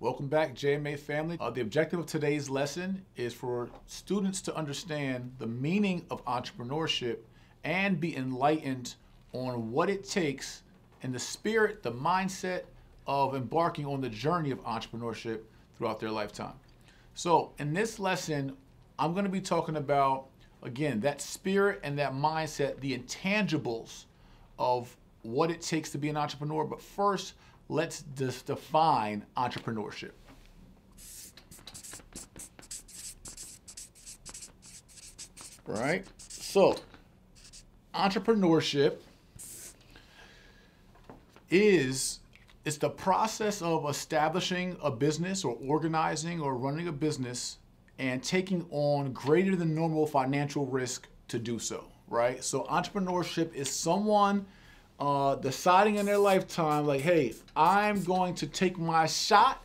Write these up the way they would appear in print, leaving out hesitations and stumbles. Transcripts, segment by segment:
Welcome back, JMA family. The objective of today's lesson is for students to understand the meaning of entrepreneurship and be enlightened on what it takes and the spirit, the mindset of embarking on the journey of entrepreneurship throughout their lifetime. So in this lesson, I'm going to be talking about, again, that spirit and that mindset, the intangibles of what it takes to be an entrepreneur. But first, let's just define entrepreneurship. Right? So, entrepreneurship is the process of establishing a business or organizing or running a business and taking on greater than normal financial risk to do so, right? So entrepreneurship is someone deciding in their lifetime, like, hey, I'm going to take my shot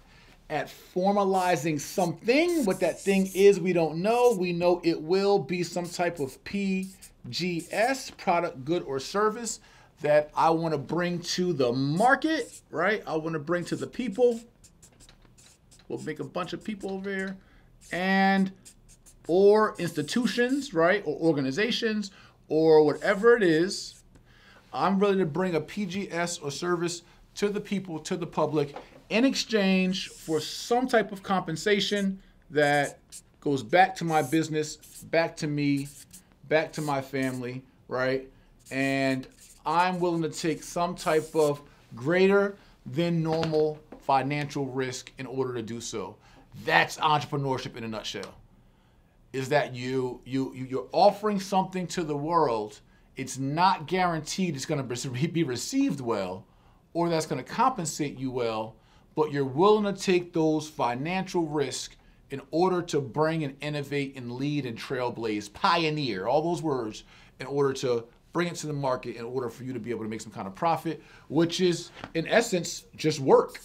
at formalizing something. What that thing is, we don't know. We know it will be some type of PGS, product, good, or service that I want to bring to the market, right? I want to bring to the people. We'll make a bunch of people over here, and or institutions, right? Or organizations, or whatever it is. I'm ready to bring a PGS or service to the people, to the public, in exchange for some type of compensation that goes back to my business, back to me, back to my family, right? And I'm willing to take some type of greater than normal financial risk in order to do so. That's entrepreneurship in a nutshell. Is that you're offering something to the world. It's not guaranteed it's going to be received well or that's going to compensate you well, but you're willing to take those financial risks in order to bring and innovate and lead and trailblaze, pioneer, all those words, in order to bring it to the market in order for you to be able to make some kind of profit, which is, in essence, just work.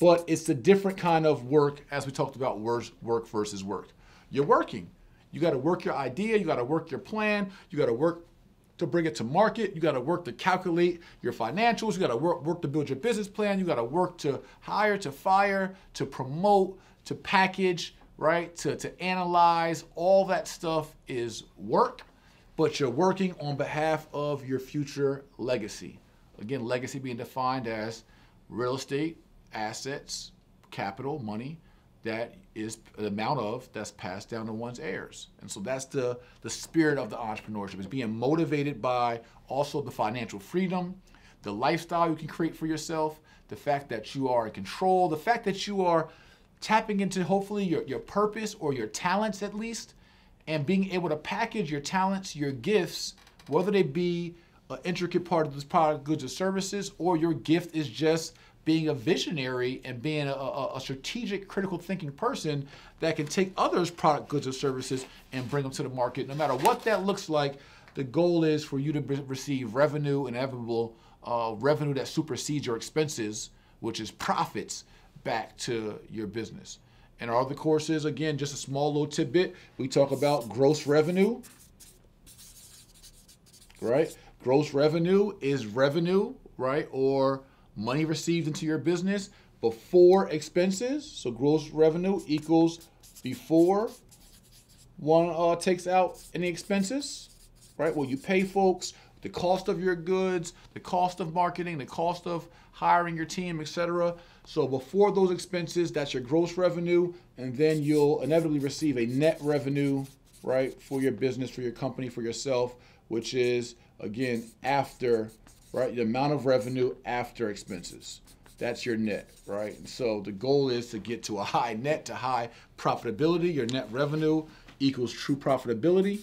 But it's the different kind of work, as we talked about, work versus work. You're working. You got to work your idea. You got to work your plan. You got to work to bring it to market. You got to work to calculate your financials. You got to work to build your business plan. You got to work to hire, to fire, to promote, to package, right? To analyze. All that stuff is work, but you're working on behalf of your future legacy. Again, legacy being defined as real estate, assets, capital, money, that is the amount of that's passed down to one's heirs. And so that's the spirit of the entrepreneurship, is being motivated by also the financial freedom, the lifestyle you can create for yourself, the fact that you are in control, the fact that you are tapping into hopefully your purpose or your talents at least, and being able to package your talents, your gifts, whether they be an intricate part of this product, goods, or services, or your gift is just being a visionary and being a strategic, critical thinking person that can take others' product, goods, or services and bring them to the market. No matter what that looks like, the goal is for you to receive revenue, inevitable revenue that supersedes your expenses, which is profits, back to your business. In our other courses, again, just a small little tidbit, we talk about gross revenue, right? Gross revenue is revenue, right? Or money received into your business before expenses. So gross revenue equals before one takes out any expenses, right? Well, you pay folks, the cost of your goods, the cost of marketing, the cost of hiring your team, etc. So before those expenses, that's your gross revenue, and then you'll inevitably receive a net revenue, right, for your business, for your company, for yourself, which is, again, after, right, the amount of revenue after expenses. That's your net, right? And so the goal is to get to a high net, to high profitability. Your net revenue equals true profitability,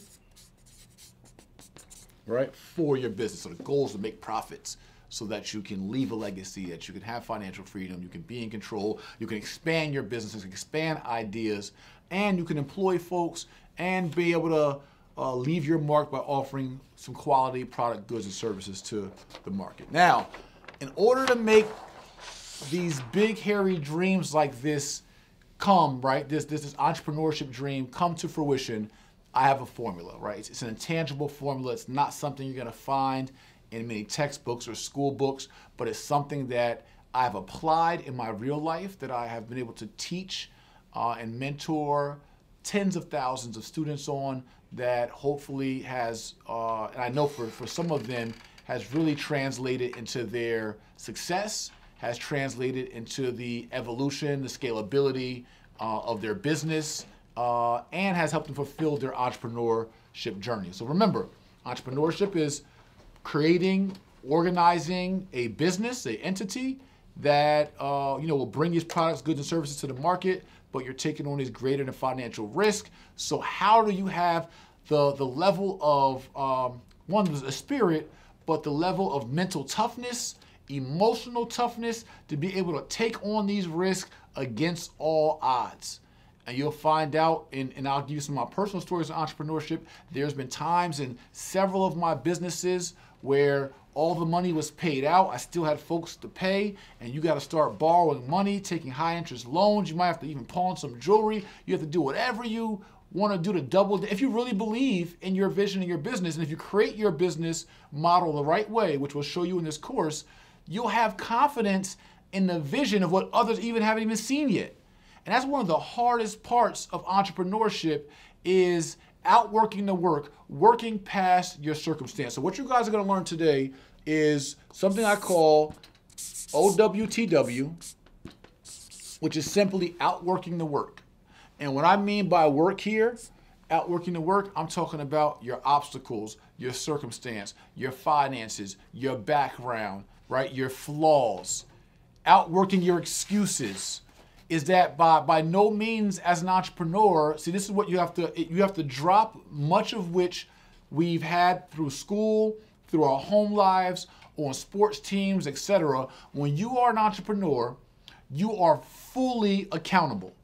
right, for your business. So the goal is to make profits so that you can leave a legacy, that you can have financial freedom, you can be in control, you can expand your business, expand ideas, and you can employ folks and be able to leave your mark by offering some quality product, goods, and services to the market. Now, in order to make these big, hairy dreams like this come, right, this entrepreneurship dream come to fruition, I have a formula, right? It's an intangible formula. It's not something you're going to find in many textbooks or school books, but it's something that I've applied in my real life, that I have been able to teach and mentor tens of thousands of students on, that hopefully has, and I know for some of them, has really translated into their success, has translated into the evolution, the scalability of their business, and has helped them fulfill their entrepreneurship journey. So remember, entrepreneurship is creating, organizing a business, an entity that will bring these products, goods, and services to the market, but you're taking on these greater than financial risk. So how do you have the level of, one, the spirit, but the level of mental toughness, emotional toughness to be able to take on these risks against all odds? And you'll find out, and I'll give you some of my personal stories of entrepreneurship. There's been times in several of my businesses where all the money was paid out. I still had folks to pay, and you got to start borrowing money, taking high interest loans. You might have to even pawn some jewelry. You have to do whatever you want to do to double. If you really believe in your vision and your business, and if you create your business model the right way, which we'll show you in this course, you'll have confidence in the vision of what others even haven't even seen yet. And that's one of the hardest parts of entrepreneurship, is outworking the work, working past your circumstance. So what you guys are going to learn today is something I call OWTW, which is simply outworking the work. And what I mean by work here, outworking the work, I'm talking about your obstacles, your circumstance, your finances, your background, right? Your flaws, outworking your excuses. Is that by no means as an entrepreneur, see, this is what you have to drop much of which we've had through school, through our home lives, on sports teams, etc. When you are an entrepreneur, you are fully accountable.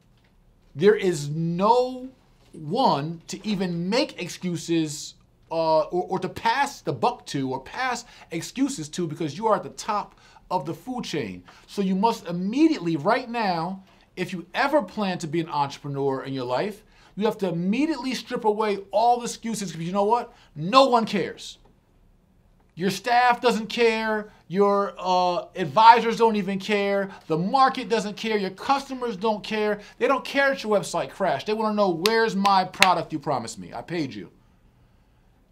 There is no one to even make excuses or to pass the buck to, or pass excuses to, because you are at the top of the food chain. So you must immediately, right now, if you ever plan to be an entrepreneur in your life, you have to immediately strip away all the excuses, because you know what? No one cares. Your staff doesn't care. Your advisors don't even care. The market doesn't care. Your customers don't care. They don't care that your website crashed. They want to know, where's my product you promised me? I paid you.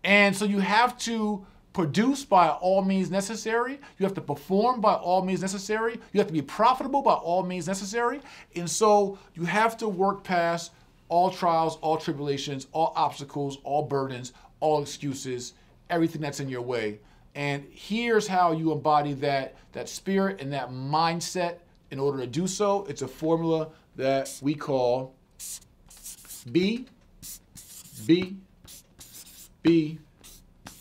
And so you have to produce by all means necessary. You have to perform by all means necessary. You have to be profitable by all means necessary. And so you have to work past all trials, all tribulations, all obstacles, all burdens, all excuses, everything that's in your way. And here's how you embody that spirit and that mindset in order to do so. It's a formula that we call B, B, B,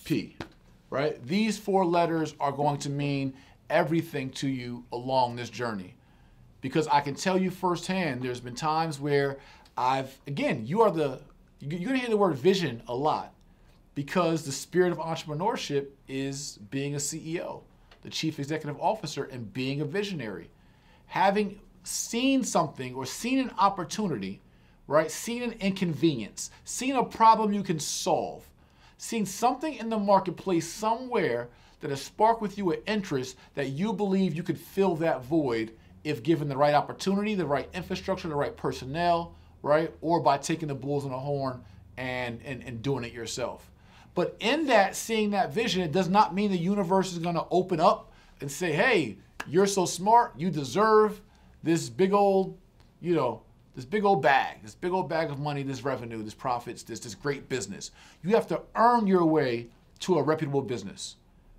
P. Right? These four letters are going to mean everything to you along this journey. Because I can tell you firsthand, there's been times where you're going to hear the word vision a lot, because the spirit of entrepreneurship is being a CEO, the chief executive officer, and being a visionary. Having seen something or seen an opportunity, right? Seen an inconvenience, seen a problem you can solve, seeing something in the marketplace somewhere that has sparked with you an interest that you believe you could fill that void if given the right opportunity, the right infrastructure, the right personnel, right? Or by taking the bulls on the horn and doing it yourself. But in that, seeing that vision, it does not mean the universe is going to open up and say, hey, you're so smart, you deserve this big old, this big old bag of money, this revenue, this profits, this great business. You have to earn your way to a reputable business,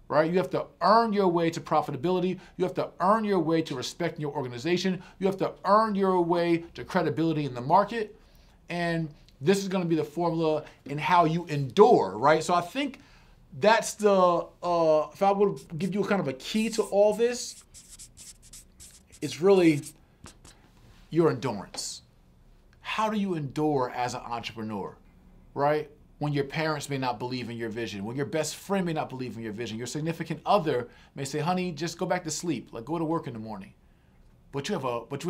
right? You have to earn your way to profitability. You have to earn your way to respect in your organization. You have to earn your way to credibility in the market. And this is going to be the formula in how you endure, right? So I think that's if I would give you kind of a key to all this, it's really your endurance. How do you endure as an entrepreneur, right? When your parents may not believe in your vision, when your best friend may not believe in your vision, your significant other may say, honey, just go back to sleep, like go to work in the morning. But you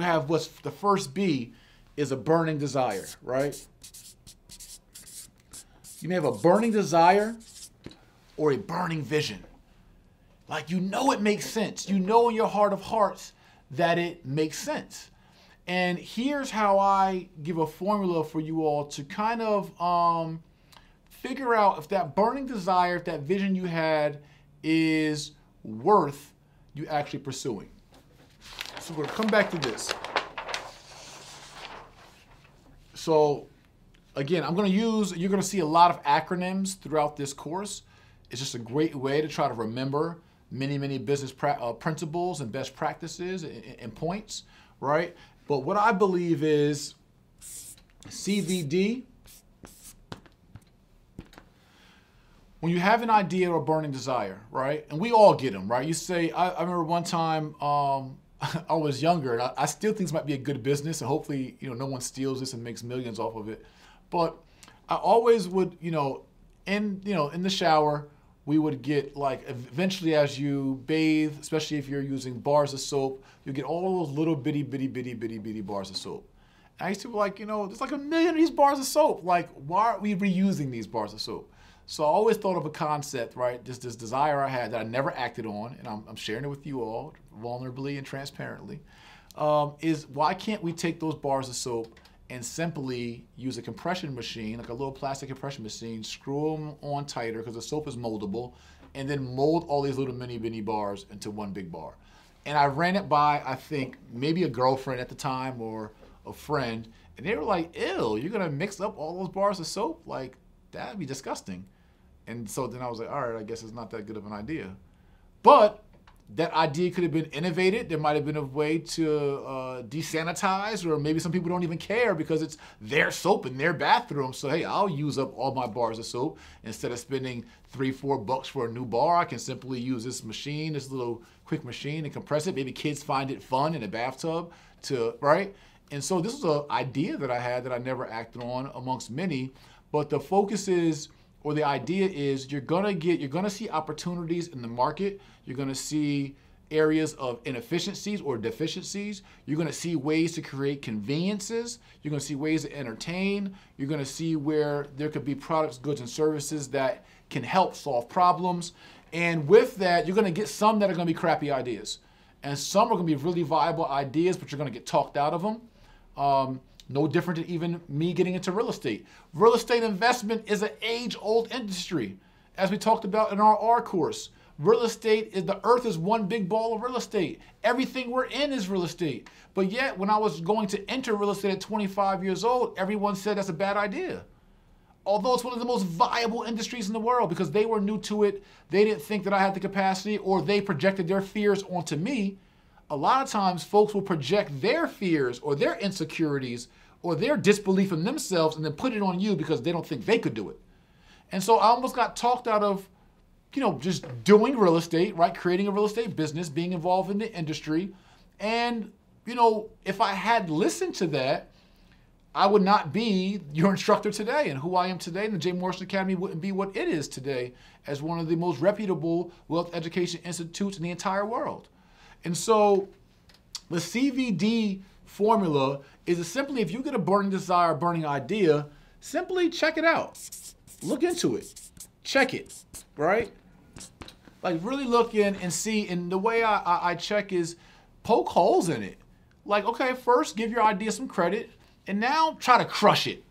have what's the first B is a burning desire, right? You may have a burning desire or a burning vision. Like, it makes sense. You know in your heart of hearts that it makes sense. And here's how I give a formula for you all to kind of figure out if that burning desire, if that vision you had is worth you actually pursuing. So we're going to come back to this. So again, you're going to see a lot of acronyms throughout this course. It's just a great way to try to remember many business principles and best practices and points, right? But what I believe is CVD, when you have an idea or a burning desire, right? And we all get them, right? You say, I remember one time I was younger, and I still think this might be a good business, and hopefully, no one steals this and makes millions off of it. But I always would, in the shower, we would get, like, eventually as you bathe, especially if you're using bars of soap, you get all those little bitty bars of soap. And I used to be like, there's like 1 million of these bars of soap. Like, why aren't we reusing these bars of soap? So I always thought of a concept, right? This desire I had that I never acted on, and I'm sharing it with you all vulnerably and transparently, is why can't we take those bars of soap and simply use a compression machine, like a little plastic compression machine, screw them on tighter because the soap is moldable, and then mold all these little mini bars into one big bar. And I ran it by, I think, maybe a girlfriend at the time or a friend, and they were like, ew, you're gonna mix up all those bars of soap? Like, that'd be disgusting. And so then I was like, all right, I guess it's not that good of an idea. But that idea could have been innovated. There might have been a way to desanitize, or maybe some people don't even care because it's their soap in their bathroom. So, hey, I'll use up all my bars of soap. Instead of spending $3-4 for a new bar, I can simply use this machine, this little quick machine, and compress it. Maybe kids find it fun in a bathtub, right? And so this was an idea that I had that I never acted on amongst many. But the focus is, or the idea is, you're gonna see opportunities in the market. You're gonna see areas of inefficiencies or deficiencies. You're gonna see ways to create conveniences. You're gonna see ways to entertain. You're gonna see where there could be products, goods, and services that can help solve problems. And with that, you're gonna get some that are gonna be crappy ideas. And some are gonna be really viable ideas, but you're gonna get talked out of them. No different than even me getting into real estate. Real estate investment is an age-old industry. As we talked about in our R course, real estate is, the earth is one big ball of real estate. Everything we're in is real estate. But yet, when I was going to enter real estate at 25 years old, everyone said that's a bad idea. Although it's one of the most viable industries in the world, because they were new to it, they didn't think that I had the capacity, or they projected their fears onto me. A lot of times folks will project their fears or their insecurities or their disbelief in themselves and then put it on you because they don't think they could do it. And so I almost got talked out of, just doing real estate, right? Creating a real estate business, being involved in the industry. And, if I had listened to that, I would not be your instructor today, and who I am today, and the Jay-Morrison Academy wouldn't be what it is today as one of the most reputable wealth education institutes in the entire world. And so the CVD formula is simply, if you get a burning desire, burning idea, simply check it out. Look into it. Check it, right? Like, really look in and see. And the way I check is poke holes in it. Like, okay, first give your idea some credit, and now try to crush it.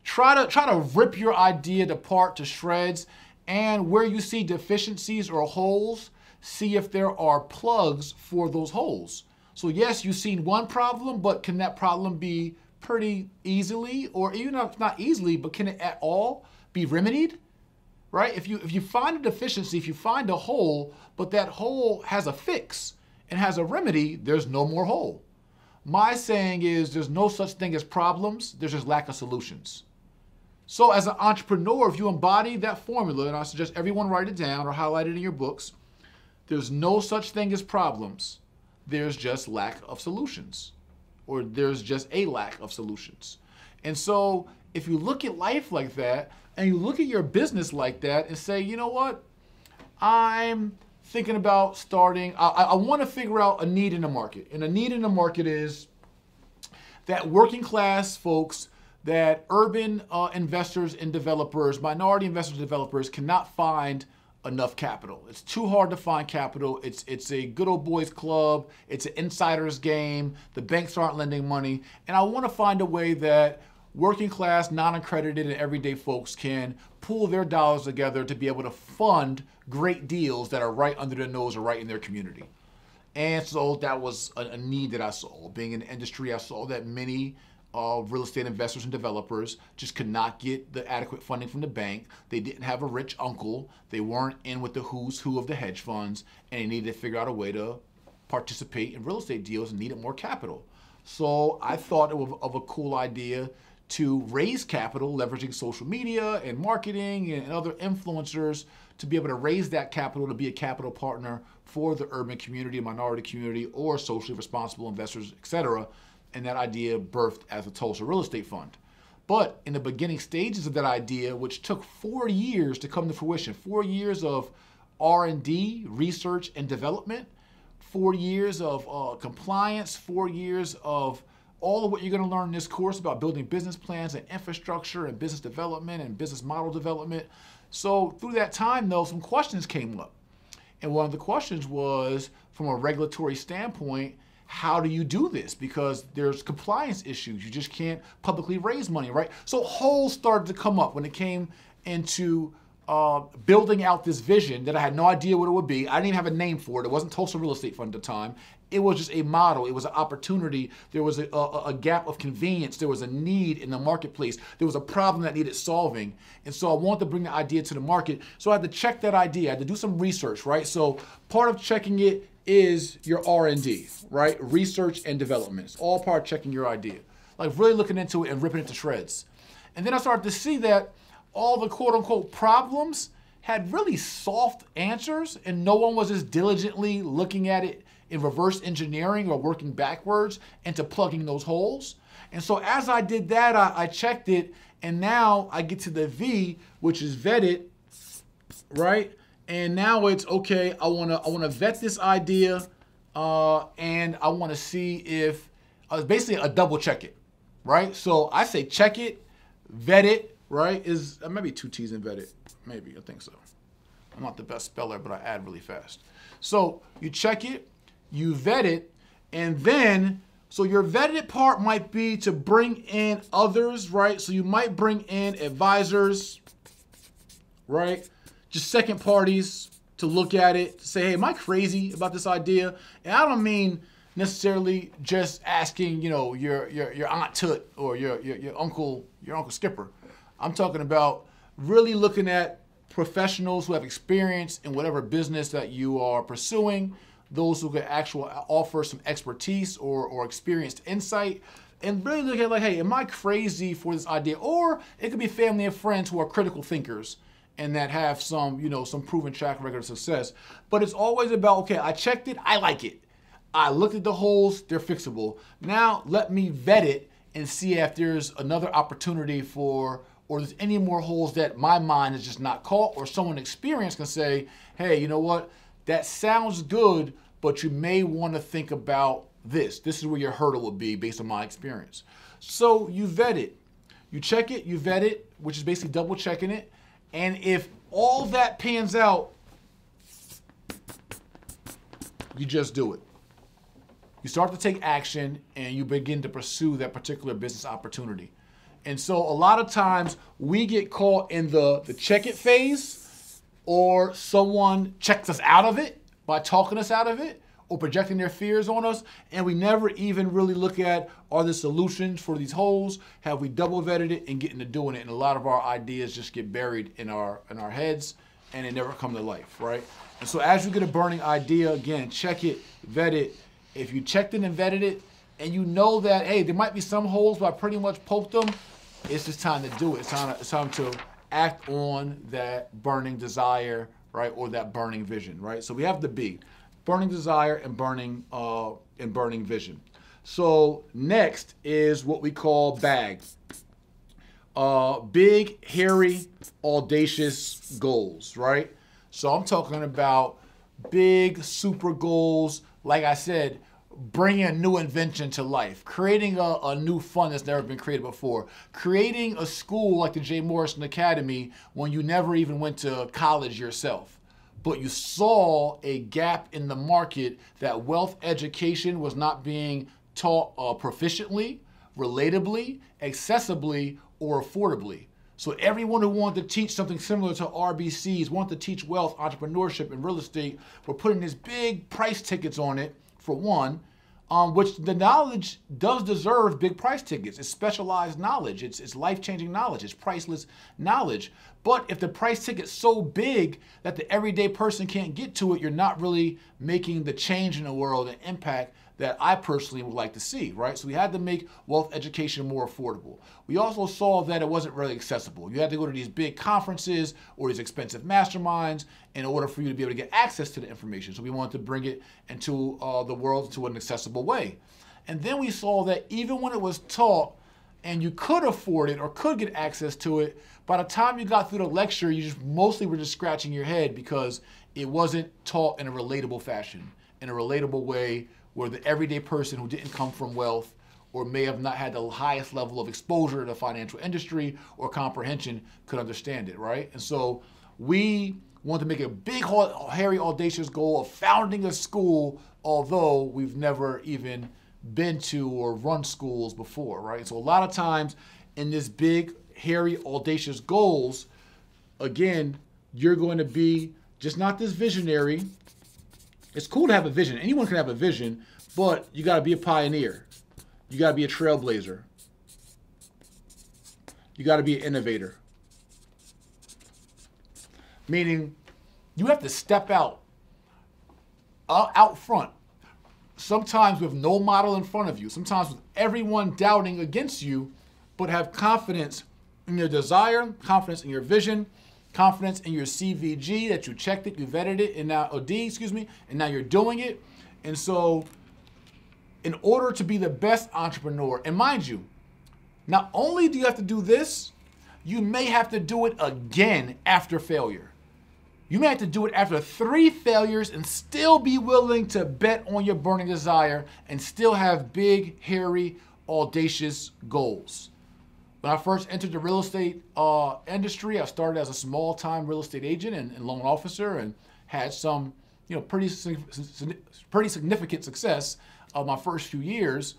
Try to rip your idea apart to shreds, and where you see deficiencies or holes, see if there are plugs for those holes. So yes, you've seen one problem, but can that problem be pretty easily, or even if not easily, but can it at all be remedied? Right? If you find a deficiency, if you find a hole, but that hole has a fix and has a remedy, there's no more hole. My saying is, there's no such thing as problems, there's just lack of solutions. So as an entrepreneur, if you embody that formula, and I suggest everyone write it down or highlight it in your books, there's no such thing as problems. There's just lack of solutions, or there's just a lack of solutions. And so if you look at life like that, and you look at your business like that and say, you know what, I'm thinking about starting, I want to figure out a need in the market. And a need in the market is that working class folks, that urban investors and developers, minority investors and developers cannot find enough capital. It's too hard to find capital. It's a good old boys club. It's an insider's game. The banks aren't lending money. And I want to find a way that working class, non-accredited, and everyday folks can pool their dollars together to be able to fund great deals that are right under their nose or right in their community. And so that was a need that I saw. Being in the industry, I saw that many real estate investors and developers just could not get the adequate funding from the bank. They didn't have a rich uncle. They weren't in with the who's who of the hedge funds, and they needed to figure out a way to participate in real estate deals and needed more capital. So I thought it was of a cool idea to raise capital, leveraging social media and marketing and other influencers to be able to raise that capital to be a capital partner for the urban community, minority community, or socially responsible investors, etc. And that idea birthed as a Tulsa Real Estate Fund. But in the beginning stages of that idea, which took 4 years to come to fruition, 4 years of R&D, research and development, 4 years of compliance, 4 years of all of what you're going to learn in this course about building business plans and infrastructure and business development and business model development. So through that time, though, some questions came up. And one of the questions was, from a regulatory standpoint, how do you do this? Because there's compliance issues. You just can't publicly raise money, right? So holes started to come up when it came into building out this vision that I had no idea what it would be. I didn't even have a name for it. It wasn't Tulsa Real Estate Fund at the time. It was just a model. It was an opportunity. There was a gap of convenience. There was a need in the marketplace. There was a problem that needed solving. And so I wanted to bring the idea to the market. So I had to check that idea. I had to do some research, right? So part of checking it is your R&D, right? Research and development. It's all part of checking your idea. Like really looking into it and ripping it to shreds. And then I started to see that all the quote unquote problems had really soft answers and no one was as diligently looking at it in reverse engineering or working backwards into plugging those holes. And so as I did that, I checked it, and now I get to the V, which is vetted, right? And now it's okay, I wanna vet this idea, and I wanna see if, basically a double check it, right? So I say check it, vet it, right? Is maybe 2 T's in vet it, maybe, I think so. I'm not the best speller, but I add really fast. So you check it, you vet it, and then, so your vetted part might be to bring in others, right? So you might bring in advisors, right? Just second parties to look at it, to say, hey, am I crazy about this idea? And I don't mean necessarily just asking, you know, your Aunt Toot or your Uncle Skipper. I'm talking about really looking at professionals who have experience in whatever business that you are pursuing, those who can actually offer some expertise or experienced insight, and really look at like, hey, am I crazy for this idea? Or it could be family and friends who are critical thinkers and that have some, you know, some proven track record of success. But it's always about, okay, I checked it, I like it. I looked at the holes, they're fixable. Now let me vet it and see if there's another opportunity for, or there's any more holes that my mind is just not caught, or someone experienced can say, hey, you know what? That sounds good, but you may want to think about this. This is where your hurdle would be based on my experience. So you vet it. You check it, you vet it, which is basically double checking it. And if all that pans out, you just do it. You start to take action and you begin to pursue that particular business opportunity. And so a lot of times we get caught in the check it phase, or someone checks us out of it by talking us out of it or projecting their fears on us, and we never even really look at, are there solutions for these holes? Have we double vetted it and get into doing it? And a lot of our ideas just get buried in our heads and they never come to life, right? And so as you get a burning idea, again, check it, vet it. If you checked it and vetted it and you know that, hey, there might be some holes, but I pretty much poked them, it's just time to do it. It's time to act on that burning desire, right, or that burning vision, right? So we have the B, burning desire and burning vision. So next is what we call BAG, big, hairy, audacious goals, right? So I'm talking about big, super goals. Like I said, bringing a new invention to life, creating a new fund that's never been created before, creating a school like the Jay-Morrison-Academy when you never even went to college yourself. but you saw a gap in the market that wealth education was not being taught proficiently, relatably, accessibly, or affordably. So everyone who wanted to teach something similar to RBCs, wanted to teach wealth, entrepreneurship, and real estate, were putting these big price tickets on it, for one, which the knowledge does deserve big price tickets. It's specialized knowledge. It's life-changing knowledge. It's priceless knowledge. But if the price ticket's so big that the everyday person can't get to it, you're not really making the change in the world and impact that I personally would like to see, right? So we had to make wealth education more affordable. We also saw that it wasn't really accessible. You had to go to these big conferences or these expensive masterminds in order for you to be able to get access to the information. So we wanted to bring it into the world into an accessible way. And then we saw that even when it was taught and you could afford it or could get access to it, by the time you got through the lecture, you just mostly were just scratching your head because it wasn't taught in a relatable fashion, in a relatable way, where the everyday person who didn't come from wealth or may have not had the highest level of exposure to the financial industry or comprehension could understand it, right? And so we want to make a big, hairy, audacious goal of founding a school, although we've never even been to or run schools before, right? So a lot of times in this big, hairy, audacious goals, again, you're going to be just not this visionary. It's cool to have a vision. Anyone can have a vision, but you got to be a pioneer. You got to be a trailblazer. You got to be an innovator. Meaning you have to step out front. Sometimes with no model in front of you. Sometimes with everyone doubting against you, but have confidence in your desire, confidence in your vision, confidence in your CVG that you checked it, you vetted it, and now and now you're doing it. And so in order to be the best entrepreneur, and mind you, not only do you have to do this, you may have to do it again after failure. You may have to do it after 3 failures and still be willing to bet on your burning desire and still have big, hairy, audacious goals. When I first entered the real estate industry, I started as a small-time real estate agent and loan officer, and had some, pretty significant success my first few years.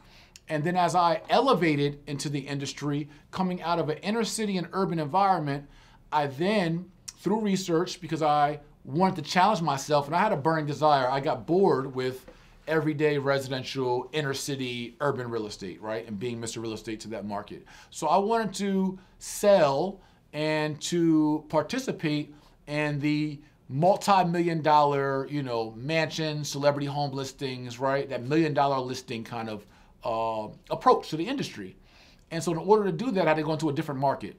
And then as I elevated into the industry, coming out of an inner city and urban environment, I then, through research, because I wanted to challenge myself, and I had a burning desire, I got bored with everyday residential inner city urban real estate, right? And being Mr. Real Estate to that market. So I wanted to sell and to participate in the multi-million-dollar, mansion, celebrity home listings, right? That million-dollar listing kind of approach to the industry. And so in order to do that, I had to go into a different market.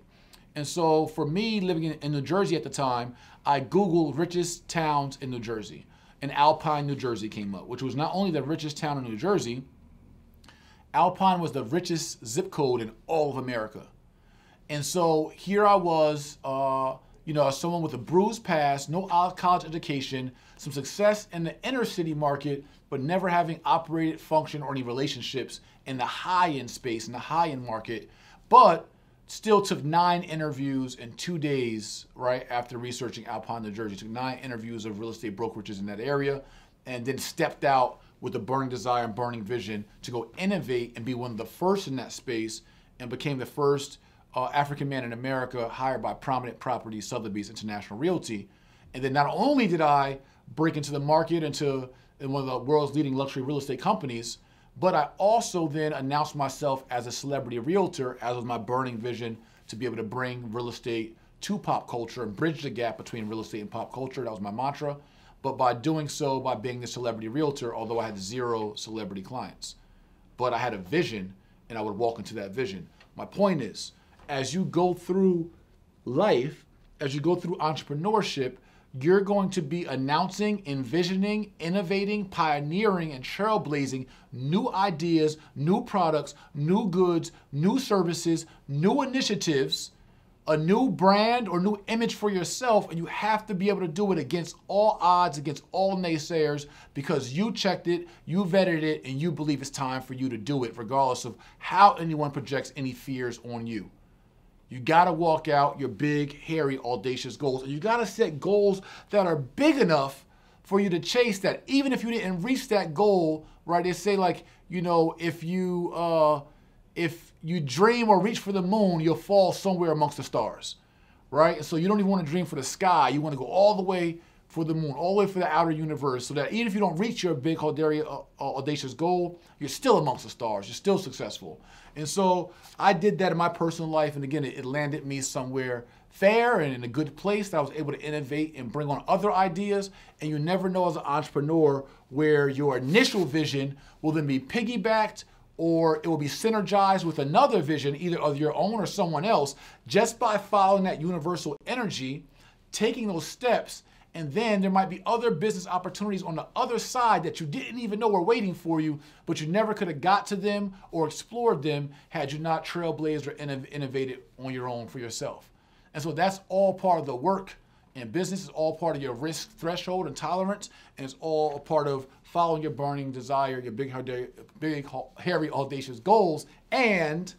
And so for me, living in New Jersey at the time, I Googled richest towns in New Jersey. And Alpine, New Jersey came up, which was not only the richest town in New Jersey, Alpine was the richest zip code in all of America. And so here I was, someone with a bruised past, no college education, some success in the inner city market, but never having operated, functioned, or any relationships in the high-end space, in the high-end market, but still took 9 interviews in 2 days, right after researching Alpine, New Jersey. Took 9 interviews of real estate brokerages in that area, and then stepped out with a burning desire and burning vision to go innovate and be one of the first in that space, and became the first African man in America hired by prominent property Sotheby's International Realty. And then not only did I break into the market, into one of the world's leading luxury real estate companies, but I also then announced myself as a celebrity realtor, as was my burning vision to be able to bring real estate to pop culture and bridge the gap between real estate and pop culture. That was my mantra. But by doing so, by being the celebrity realtor, although I had 0 celebrity clients, but I had a vision and I would walk into that vision. My point is, as you go through life, as you go through entrepreneurship, you're going to be announcing, envisioning, innovating, pioneering, and trailblazing new ideas, new products, new goods, new services, new initiatives, a new brand or new image for yourself, and you have to be able to do it against all odds, against all naysayers, because you checked it, you vetted it, and you believe it's time for you to do it, regardless of how anyone projects any fears on you. You got to walk out your big, hairy, audacious goals. And you got to set goals that are big enough for you to chase that. Even if you didn't reach that goal, right? They say like, you know, if you dream or reach for the moon, you'll fall somewhere amongst the stars, right? So you don't even want to dream for the sky. You want to go all the way for the moon, all the way for the outer universe, so that even if you don't reach your big, audacious goal, you're still amongst the stars. You're still successful. And so I did that in my personal life. And again, it landed me somewhere fair and in a good place that I was able to innovate and bring on other ideas. And you never know as an entrepreneur where your initial vision will then be piggybacked or it will be synergized with another vision, either of your own or someone else, just by following that universal energy, taking those steps. And then there might be other business opportunities on the other side that you didn't even know were waiting for you, but you never could have got to them or explored them had you not trailblazed or innovated on your own for yourself. And so that's all part of the work in business. It's all part of your risk threshold and tolerance, and it's all a part of following your burning desire, your big, hairy, audacious goals, and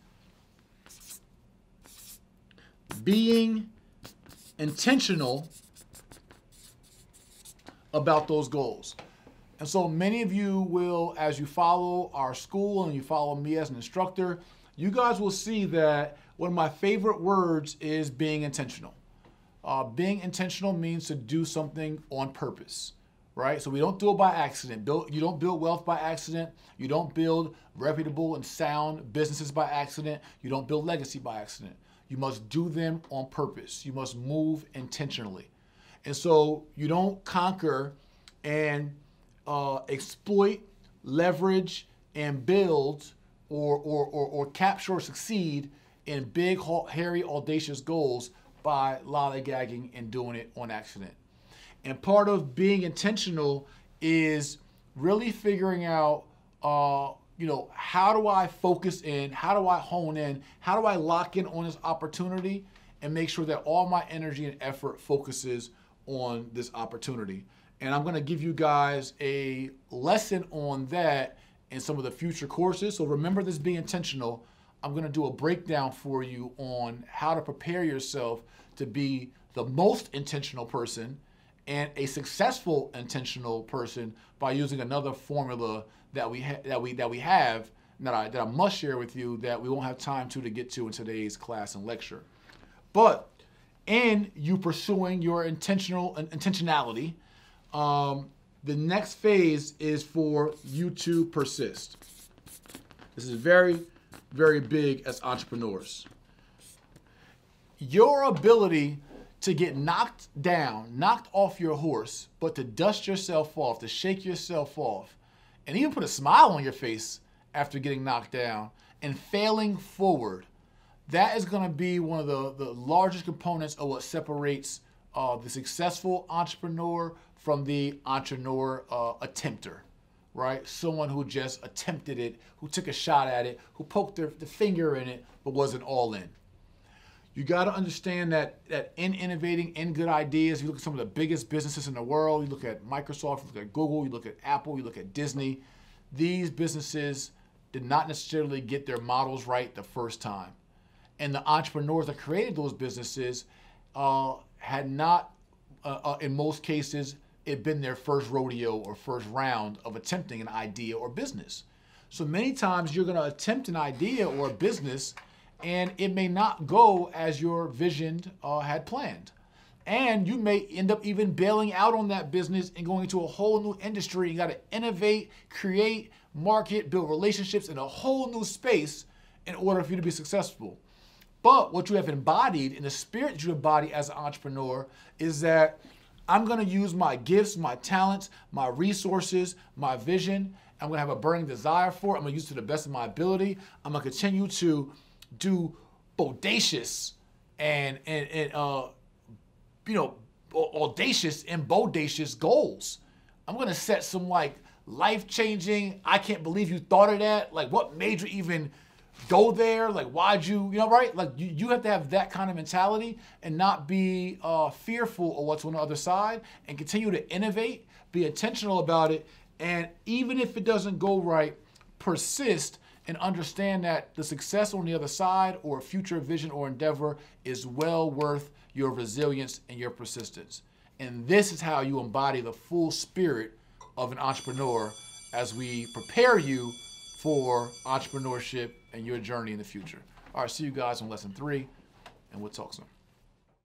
being intentional about those goals. And so many of you will, as you follow our school and you follow me as an instructor, you guys will see that one of my favorite words is being intentional. Being intentional means to do something on purpose, right? So we don't do it by accident. You don't build wealth by accident. You don't build reputable and sound businesses by accident. You don't build legacy by accident. You must do them on purpose. You must move intentionally. And so you don't conquer and exploit, leverage, and build or capture or succeed in big, hairy, audacious goals by lollygagging and doing it on accident. And part of being intentional is really figuring out, how do I focus in? How do I hone in? How do I lock in on this opportunity and make sure that all my energy and effort focuses on this opportunity? And I'm going to give you guys a lesson on that in some of the future courses. So remember this, being intentional. I'm going to do a breakdown for you on how to prepare yourself to be the most intentional person and a successful intentional person by using another formula that we have that I must share with you that we won't have time to get to in today's class and lecture. But in you pursuing your intentionality, the next phase is for you to persist. This is very, very big as entrepreneurs. Your ability to get knocked down, knocked off your horse, but to dust yourself off, to shake yourself off, and even put a smile on your face after getting knocked down and failing forward, that is going to be one of the largest components of what separates the successful entrepreneur from the entrepreneur attempter, right? Someone who just attempted it, who took a shot at it, who poked the finger in it, but wasn't all in. You got to understand that in innovating, in good ideas, you look at some of the biggest businesses in the world, you look at Microsoft, you look at Google, you look at Apple, you look at Disney. These businesses did not necessarily get their models right the first time. And the entrepreneurs that created those businesses had not, in most cases, it been their first rodeo or first round of attempting an idea or business. So many times you're going to attempt an idea or a business and it may not go as your vision had planned. And you may end up even bailing out on that business and going into a whole new industry. You got to innovate, create, market, build relationships in a whole new space in order for you to be successful. But what you have embodied in the spirit that you embody as an entrepreneur is that I'm going to use my gifts, my talents, my resources, my vision. I'm going to have a burning desire for it. I'm going to use it to the best of my ability. I'm going to continue to do bodacious and audacious and bodacious goals. I'm going to set some like life-changing, I can't believe you thought of that. Like, what made you even go there? Like, why'd you, right? Like, you have to have that kind of mentality and not be fearful of what's on the other side, and continue to innovate, be intentional about it. And even if it doesn't go right, persist and understand that the success on the other side or future vision or endeavor is well worth your resilience and your persistence. And this is how you embody the full spirit of an entrepreneur as we prepare you for entrepreneurship and your journey in the future. All right, see you guys on lesson 3, and we'll talk soon.